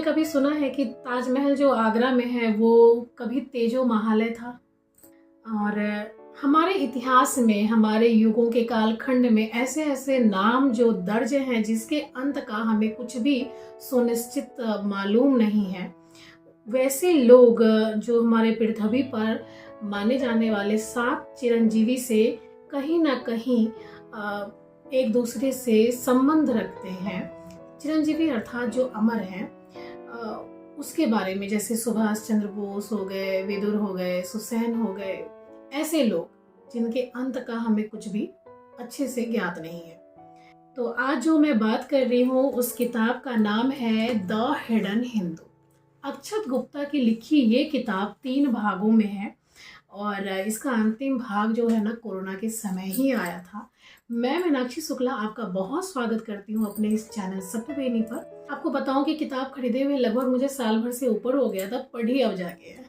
कभी सुना है कि ताजमहल जो आगरा में है वो कभी तेजो महालय था। और हमारे इतिहास में, हमारे युगों के कालखंड में ऐसे ऐसे नाम जो दर्ज हैं जिसके अंत का हमें कुछ भी सुनिश्चित मालूम नहीं है। वैसे लोग जो हमारे पृथ्वी पर माने जाने वाले 7 चिरंजीवी से कहीं ना कहीं एक दूसरे से संबंध रखते हैं। चिरंजीवी अर्थात जो अमर हैं, उसके बारे में, जैसे सुभाष चंद्र बोस हो गए, विदुर हो गए, सुसैन हो गए, ऐसे लोग जिनके अंत का हमें कुछ भी अच्छे से ज्ञात नहीं है। तो आज जो मैं बात कर रही हूँ उस किताब का नाम है द हिडन हिंदू। अक्षत गुप्ता की लिखी ये किताब 3 भागों में है और इसका अंतिम भाग जो है ना, कोरोना के समय ही आया था। मैं मीनाक्षी शुक्ला आपका बहुत स्वागत करती हूँ अपने इस चैनल सत्यवेदी पर। आपको बताऊं कि किताब खरीदे हुए लगभग मुझे साल भर से ऊपर हो गया था, पढ़ी अब जाके है।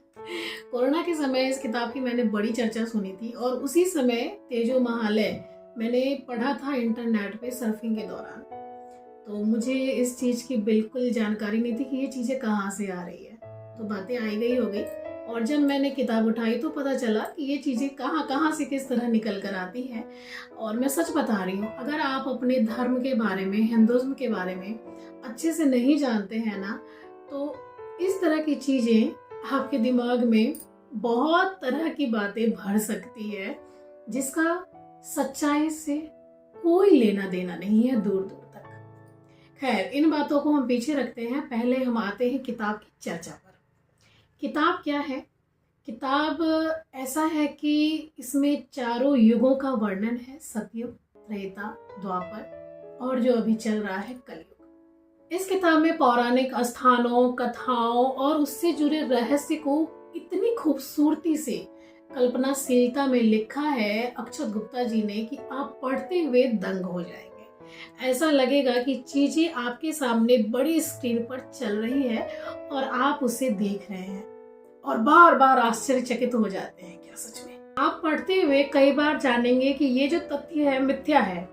कोरोना के समय इस किताब की मैंने बड़ी चर्चा सुनी थी और उसी समय तेजो महालय मैंने पढ़ा था इंटरनेट पे सर्फिंग के दौरान। तो मुझे इस चीज की बिल्कुल जानकारी नहीं थी कि ये चीजें कहाँ से आ रही है। तो बातें आई गई हो गई और जब मैंने किताब उठाई तो पता चला कि ये चीज़ें कहाँ कहाँ से किस तरह निकल कर आती हैं। और मैं सच बता रही हूँ, अगर आप अपने धर्म के बारे में, हिंदुज़्म के बारे में अच्छे से नहीं जानते हैं ना, तो इस तरह की चीज़ें आपके दिमाग में बहुत तरह की बातें भर सकती है जिसका सच्चाई से कोई लेना देना नहीं है दूर दूर तक। खैर, इन बातों को हम पीछे रखते हैं, पहले हम आते हैं किताब की चर्चा पर। किताब क्या है? किताब ऐसा है कि इसमें 4 युगों का वर्णन है, सतयुग, त्रेता, द्वापर और जो अभी चल रहा है कलयुग। इस किताब में पौराणिक स्थानों, कथाओं और उससे जुड़े रहस्य को इतनी खूबसूरती से, कल्पनाशीलता में लिखा है अक्षत गुप्ता जी ने कि आप पढ़ते हुए दंग हो जाएंगे। ऐसा लगेगा कि चीजें आपके सामने बड़ी स्क्रीन पर चल रही है और आप उसे देख रहे हैं और बार बार आश्चर्यचकित हो जाते हैं। क्या सच में? आप पढ़ते हुए कई बार जानेंगे कि ये जो तथ्य है मिथ्या है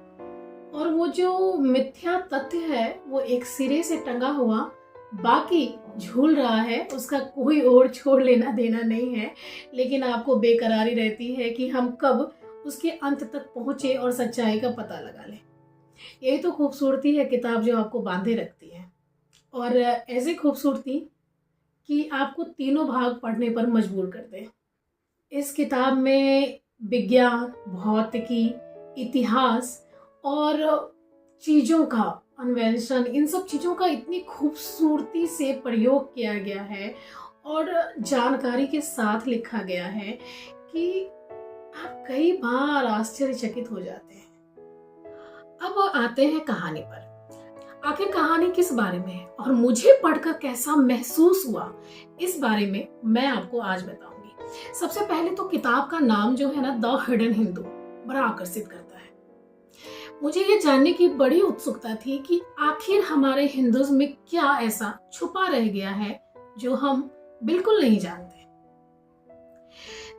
और वो जो मिथ्या तथ्य है वो एक सिरे से टंगा हुआ बाकी झूल रहा है, उसका कोई और छोड़ लेना देना नहीं है। लेकिन आपको बेकरारी रहती है कि हम कब उसके अंत तक पहुंचे और सच्चाई का पता लगा लें। यही तो खूबसूरती है किताब, जो आपको बांधे रखती है। और ऐसी खूबसूरती कि आपको 3 भाग पढ़ने पर मजबूर कर दे। इस किताब में विज्ञान, भौतिकी, इतिहास और चीज़ों का अन्वेषण, इन सब चीज़ों का इतनी खूबसूरती से प्रयोग किया गया है और जानकारी के साथ लिखा गया है कि आप कई बार आश्चर्यचकित हो जाते हैं। अब आते हैं कहानी पर। आखिर कहानी किस बारे में है और मुझे पढ़कर कैसा महसूस हुआ, इस बारे में मैं आपको आज बताऊंगी। सबसे पहले तो किताब का नाम जो है ना, द हिडन हिंदू, बड़ा आकर्षित करता है। मुझे ये जानने की बड़ी उत्सुकता थी कि आखिर हमारे हिंदुज़्म में क्या ऐसा छुपा रह गया है जो हम बिल्कुल नहीं जानते।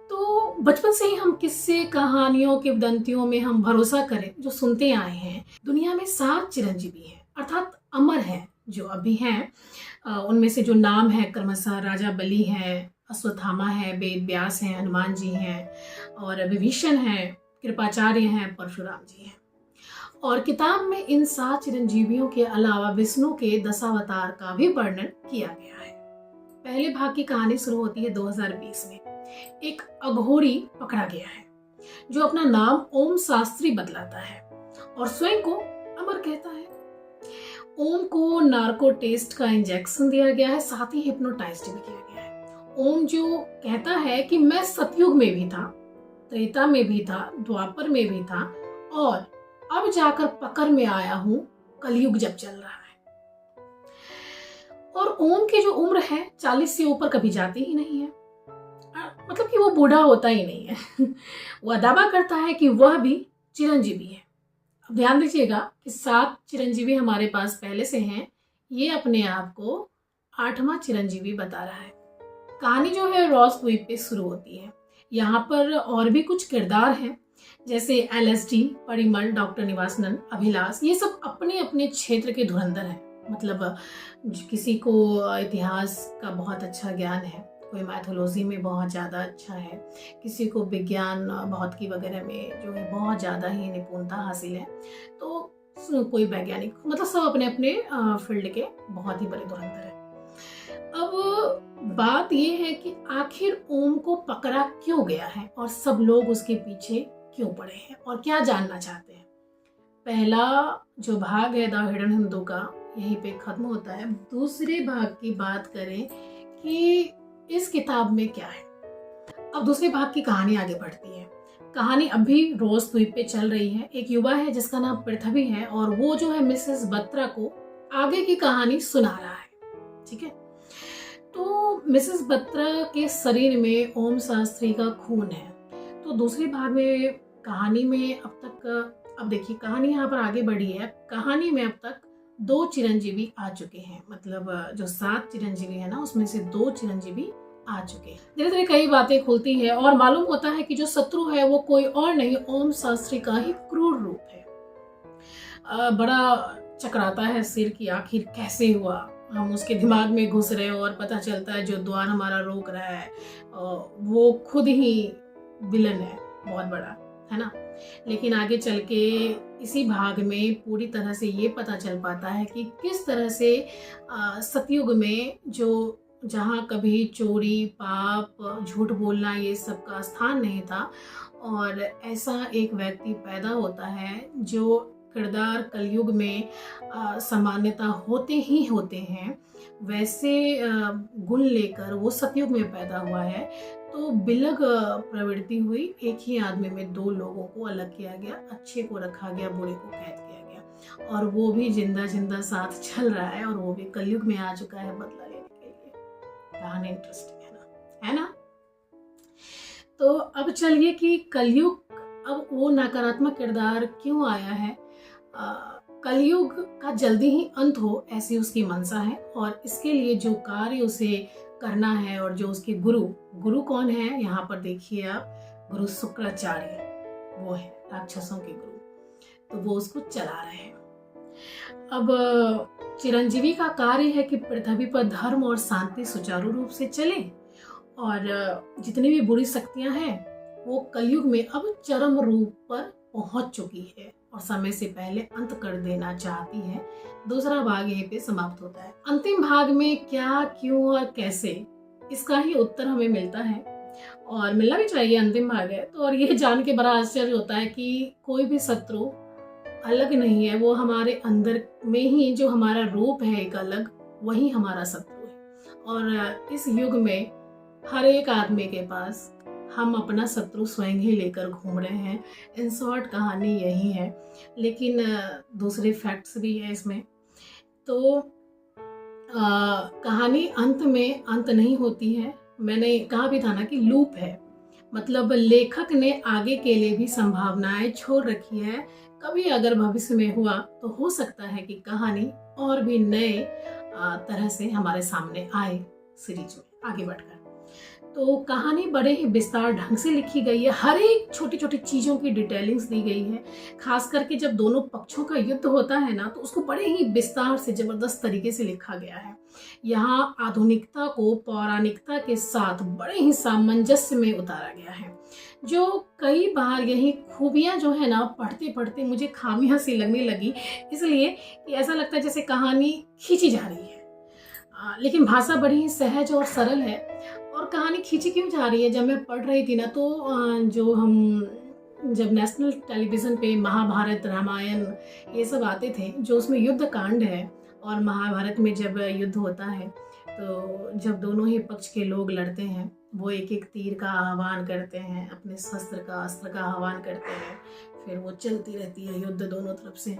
तो बचपन से ही हम किस्से, कहानियों, किंवदंतियों में हम भरोसा करें जो सुनते आए हैं। दुनिया में 7 चिरंजीवी हैं, अर्थात अमर हैं, जो अभी हैं। उनमें से जो नाम है क्रमशः राजा बलि हैं, अश्वत्थामा है, वेद व्यास हैं, हनुमान जी हैं और विभीषण हैं, कृपाचार्य हैं, परशुराम जी हैं। और किताब में इन 7 चिरंजीवियों के अलावा विष्णु के दशावतार का भी वर्णन किया गया है। पहले भाग की कहानी शुरू होती है 2020 में। एक अघोरी पकड़ा गया है जो अपना नाम ओम शास्त्री बदलाता है और स्वयं को अमर कहता है। ओम को नार्को टेस्ट का इंजेक्शन दिया गया है, साथ ही हिप्नोटाइज्ड भी किया गया है। ओम जो कहता है कि मैं सतयुग में भी था, त्रेता में भी था, द्वापर में भी था और अब जाकर पकड़ में आया हूं कलयुग जब चल रहा है। और ओम की जो उम्र है 40 से ऊपर कभी जाती ही नहीं है, मतलब कि वो बूढ़ा होता ही नहीं है। वह दावा करता है कि वह भी चिरंजीवी है। अब ध्यान दीजिएगा कि 7 चिरंजीवी हमारे पास पहले से हैं, ये अपने आप को 8वां चिरंजीवी बता रहा है। कहानी जो है रॉस द्वीप पे शुरू होती है। यहाँ पर और भी कुछ किरदार हैं, जैसे LSD, परिमल, डॉक्टर निवासनन, अभिलाष, ये सब अपने अपने क्षेत्र के धुरंधर हैं। मतलब किसी को इतिहास का बहुत अच्छा ज्ञान है, कोई मैथोलॉजी में बहुत ज़्यादा अच्छा है, किसी को विज्ञान भौतिकी वगैरह में जो है बहुत ज़्यादा ही निपुणता हासिल है, तो कोई वैज्ञानिक, मतलब सब अपने अपने फील्ड के बहुत ही बड़े धुरंधर हैं। अब बात ये है कि आखिर ओम को पकड़ा क्यों गया है और सब लोग उसके पीछे क्यों पड़े हैं और क्या जानना चाहते हैं। पहला जो भाग है द हिडन हिंदू का यहीं पे खत्म होता है। दूसरे भाग की बात करें कि इस किताब में क्या है। अब दूसरे भाग की कहानी आगे बढ़ती है। कहानी अभी रोज द्वीप पे चल रही है। एक युवा है जिसका नाम पृथ्वी है और वो जो है मिसेस बत्रा को आगे की कहानी सुना रहा है। ठीक है, तो मिसेस बत्रा के शरीर में ओम शास्त्री का खून है। तो दूसरे भाग में कहानी में अब देखिए कहानी यहाँ पर आगे बढ़ी है। कहानी में अब तक 2 चिरंजीवी आ चुके हैं, मतलब जो 7 चिरंजीवी है ना उसमें से 2 चिरंजीवी आ चुके हैं। धीरे धीरे कई बातें खुलती है और मालूम होता है कि जो शत्रु है वो कोई और नहीं, ओम शास्त्री का ही क्रूर रूप है। बड़ा चकराता है सिर की आखिर कैसे हुआ। हम उसके दिमाग में घुस रहे हो और पता चलता है जो द्वार हमारा रोक रहा है वो खुद ही विलन है, बहुत बड़ा है ना। लेकिन आगे चल के इसी भाग में पूरी तरह से ये पता चल पाता है कि किस तरह से सतयुग में जो जहाँ कभी चोरी, पाप, झूठ बोलना ये सब का स्थान नहीं था, और ऐसा एक व्यक्ति पैदा होता है जो किरदार कलयुग में सामान्यता होते ही होते हैं, वैसे गुण लेकर वो सतयुग में पैदा हुआ है। तो बिलग प्रवृत्ति हुई, एक ही आदमी में 2 लोगों को अलग किया गया, अच्छे को रखा गया, बुरे को कैद किया गया, और वो भी जिंदा जिंदा साथ चल रहा है और वो भी कलयुग में आ चुका है बदला लेने के लिए। कहानी इंटरेस्टिंग है ना, है ना। तो अब चलिए कि कलयुग, अब वो नकारात्मक किरदार क्यों आया है। कलयुग का जल्दी ही अंत हो ऐसी उसकी मंशा है, और इसके लिए जो कार्य उसे करना है और जो उसके गुरु कौन है यहाँ पर देखिए आप, गुरु शुक्राचार्य वो है राक्षसों के गुरु, तो वो उसको चला रहे हैं। अब चिरंजीवी का कार्य है कि पृथ्वी पर धर्म और शांति सुचारू रूप से चले, और जितनी भी बुरी शक्तियां हैं वो कलयुग में अब चरम रूप पर पहुंच चुकी है और समय से पहले अंत कर देना चाहती है। दूसरा भाग यहीं पे समाप्त होता है। अंतिम भाग में क्या, क्यों और कैसे, इसका ही उत्तर हमें मिलता है, और मिलना भी चाहिए, अंतिम भाग है तो। और ये जान के बड़ा आश्चर्य होता है कि कोई भी शत्रु अलग नहीं है, वो हमारे अंदर में ही जो हमारा रूप है एक अलग, वही हमारा शत्रु है। और इस युग में हर एक आदमी के पास हम अपना शत्रु स्वयं ही लेकर घूम रहे हैं। इन शॉर्ट कहानी यही है, लेकिन दूसरे फैक्ट्स भी है इसमें। तो कहानी अंत में अंत नहीं होती है। मैंने कहा भी था ना कि लूप है, मतलब लेखक ने आगे के लिए भी संभावनाएं छोड़ रखी है। कभी अगर भविष्य में हुआ तो हो सकता है कि कहानी और भी नए तरह से हमारे सामने आए सीरीज में आगे बढ़कर। तो कहानी बड़े ही विस्तार ढंग से लिखी गई है, हर एक छोटी छोटी चीज़ों की डिटेलिंग्स दी गई है। खास करके जब दोनों पक्षों का युद्ध होता है ना, तो उसको बड़े ही विस्तार से जबरदस्त तरीके से लिखा गया है। यहाँ आधुनिकता को पौराणिकता के साथ बड़े ही सामंजस्य में उतारा गया है, जो कई बार यही खूबियाँ जो है ना पढ़ते पढ़ते मुझे खामियां सी लगने लगी, इसलिए कि ऐसा लगता है जैसे कहानी खींची जा रही है। लेकिन भाषा बड़ी ही सहज और सरल है। और कहानी खींची क्यों जा रही है, जब मैं पढ़ रही थी ना तो जब नेशनल टेलीविज़न पे महाभारत, रामायण ये सब आते थे, जो उसमें युद्ध कांड है, और महाभारत में जब युद्ध होता है तो जब दोनों ही पक्ष के लोग लड़ते हैं, वो एक एक तीर का आह्वान करते हैं, अपने शस्त्र का, अस्त्र का आह्वान करते हैं, फिर वो चलती रहती है युद्ध दोनों तरफ से।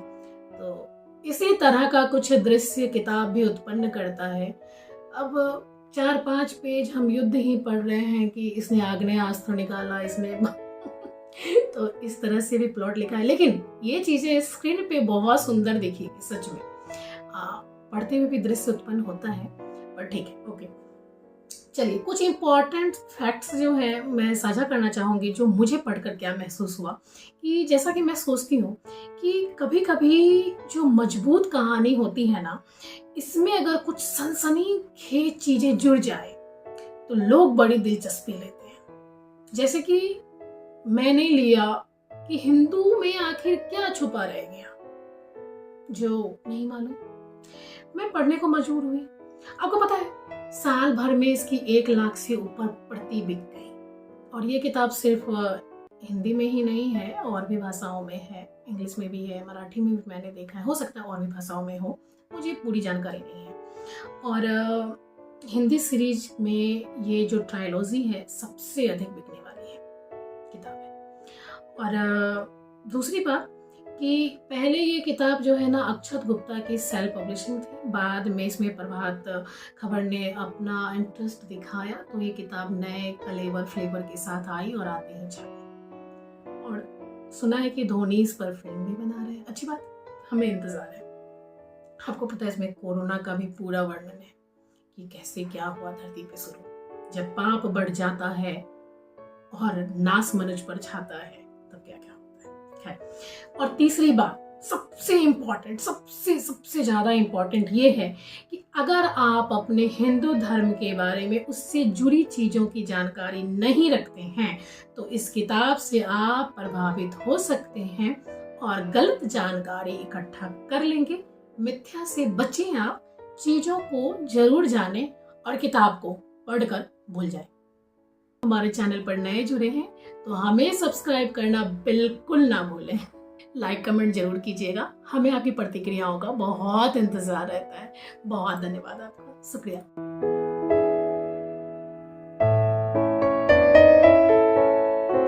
तो इसी तरह का कुछ दृश्य किताब भी उत्पन्न करता है। अब 4-5 पेज हम युद्ध ही पढ़ रहे हैं कि इसने आग्नेयास्त्र निकाला, इसने तो इस तरह से भी प्लॉट लिखा है। लेकिन ये चीजें स्क्रीन पे बहुत सुंदर दिखेगी सच में, पढ़ते हुए भी दृश्य उत्पन्न होता है, पर ठीक है, ओके। चलिए कुछ इम्पॉर्टेंट फैक्ट्स जो है मैं साझा करना चाहूँगी, जो मुझे पढ़कर क्या महसूस हुआ। कि जैसा कि मैं सोचती हूँ कि कभी कभी जो मजबूत कहानी होती है ना, इसमें अगर कुछ सनसनीखेज चीजें जुड़ जाए तो लोग बड़ी दिलचस्पी लेते हैं। जैसे कि मैंने लिया कि हिंदू में आखिर क्या छुपा रह गया जो नहीं मालूम। मैं पढ़ने को मजबूर हुई। आपको पता है, साल भर में इसकी 1 लाख से ऊपर प्रति बिक गई। और ये किताब सिर्फ हिंदी में ही नहीं है, और भी भाषाओं में है, इंग्लिश में भी है, मराठी में भी मैंने देखा है, हो सकता है और भी भाषाओं में हो, मुझे पूरी जानकारी नहीं है। और हिंदी सीरीज में ये जो ट्रायलॉजी है सबसे अधिक बिकने वाली है किताब है। और दूसरी बात कि पहले ये किताब जो है ना अक्षत गुप्ता की सेल्फ पब्लिशिंग थी, बाद में इसमें प्रभात खबर ने अपना इंटरेस्ट दिखाया तो ये किताब नए कलेवर फ्लेवर के साथ आई और आते ही छा गई। और सुना है कि धोनी इस पर फिल्म भी बना रहे हैं। अच्छी बात, हमें इंतजार है। आपको पता है इसमें कोरोना का भी पूरा वर्णन है कि कैसे क्या हुआ धरती पे शुरू, जब पाप बढ़ जाता है और नाश मनुष्य पर छाता है तब क्या क्या होता है। और तीसरी बात सबसे इम्पॉर्टेंट, सबसे ज्यादा इम्पॉर्टेंट ये है कि अगर आप अपने हिंदू धर्म के बारे में उससे जुड़ी चीजों की जानकारी नहीं रखते हैं तो इस किताब से आप प्रभावित हो सकते हैं और गलत जानकारी इकट्ठा कर लेंगे। मिथ्या से बचें, आप चीजों को जरूर जानें और किताब को पढ़कर भूल जाएं। हमारे चैनल पर नए जुड़े हैं तो हमें सब्सक्राइब करना बिल्कुल ना भूलें। लाइक कमेंट जरूर कीजिएगा, हमें आपकी प्रतिक्रियाओं का बहुत इंतजार रहता है। बहुत धन्यवाद आपका, शुक्रिया।